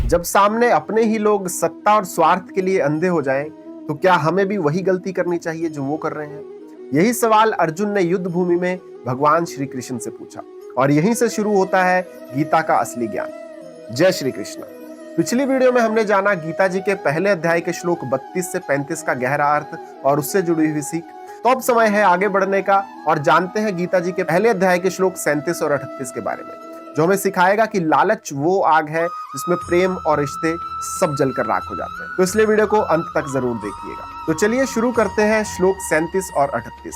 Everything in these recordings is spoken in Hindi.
जब सामने अपने ही लोग सत्ता और स्वार्थ के लिए अंधे हो जाएं, तो क्या हमें भी वही गलती करनी चाहिए जो वो कर रहे हैं? यही सवाल अर्जुन ने युद्ध भूमि में भगवान श्री कृष्ण से पूछा और यहीं से शुरू होता है गीता का असली ज्ञान। जय श्री कृष्ण। पिछली वीडियो में हमने जाना गीता जी के पहले अध्याय के श्लोक 32 से 35 का गहरा अर्थ और उससे जुड़ी हुई सीख। तो अब समय है आगे बढ़ने का और जानते हैं गीता जी के पहले अध्याय के श्लोक 37 और 38 के बारे में, जो हमें सिखाएगा कि लालच वो आग है जिसमें प्रेम और रिश्ते सब जलकर राख हो जाते हैं। तो इसलिए वीडियो को अंत तक जरूर देखिएगा। तो चलिए शुरू करते हैं श्लोक 37 और 38।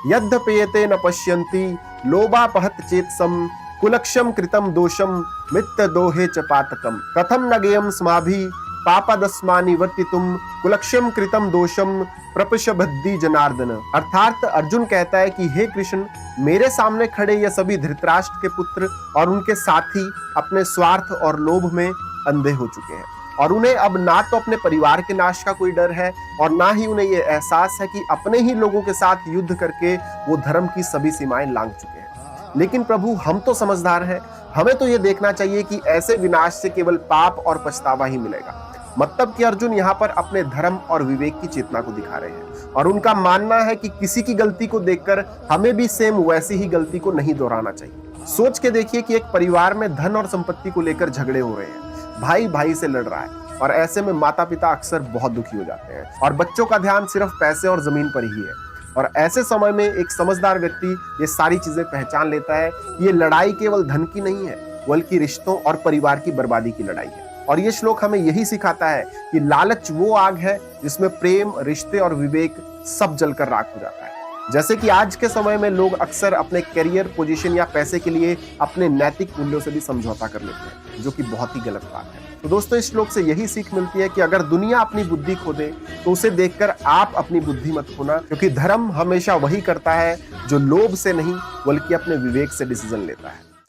यद्यपेयते न पश्यन्ति लोभापहत चेतसम कुलक्षम कृतम दोषम मित्त दोहे च पातकम कथम न गेयम स्माभि पापदस्मानि वर्तितुम कुलक्षम कृतम दोषम प्रपशबद्धि जनार्दन। अर्थात अर्जुन कहता है कि हे कृष्ण, मेरे सामने खड़े ये सभी धृतराष्ट्र के पुत्र और उनके साथी अपने स्वार्थ और लोभ में अंधे हो चुके हैं और उन्हें अब ना तो अपने परिवार के नाश का कोई डर है और ना ही उन्हें ये एहसास है कि अपने ही लोगों के साथ युद्ध करके वो धर्म की सभी सीमाएं लांघ चुके हैं। लेकिन प्रभु, हम तो समझदार हैं, हमें तो ये देखना चाहिए कि ऐसे विनाश से केवल पाप और पछतावा ही मिलेगा। मतलब कि अर्जुन यहाँ पर अपने धर्म और विवेक की चेतना को दिखा रहे हैं और उनका मानना है कि किसी की गलती को देखकर हमें भी सेम वैसी ही गलती को नहीं दोहराना चाहिए। सोच के देखिए कि एक परिवार में धन और संपत्ति को लेकर झगड़े हो रहे हैं, भाई भाई से लड़ रहा है और ऐसे में माता पिता अक्सर बहुत दुखी हो जाते हैं और बच्चों का ध्यान सिर्फ पैसे और जमीन पर ही है। और ऐसे समय में एक समझदार व्यक्ति ये सारी चीजें पहचान लेता है कि ये लड़ाई केवल धन की नहीं है, बल्कि रिश्तों और परिवार की बर्बादी की लड़ाई है। और ये श्लोक हमें यही सिखाता है कि लालच वो आग है जिसमें प्रेम, रिश्ते और विवेक सब जलकर राख हो जाता है। जैसे कि आज के समय में लोग अक्सर अपने करियर, पोजीशन या पैसे के लिए अपने नैतिक मूल्यों से भी समझौता कर लेते हैं, जो कि बहुत ही गलत बात है। तो दोस्तों, इस श्लोक से यही सीख मिलती है कि अगर दुनिया अपनी बुद्धि खो दे तो उसे देखकर आप अपनी बुद्धि मत खोना, क्योंकि धर्म हमेशा वही करता है जो लोभ से नहीं बल्कि अपने विवेक से डिसीजन लेता है।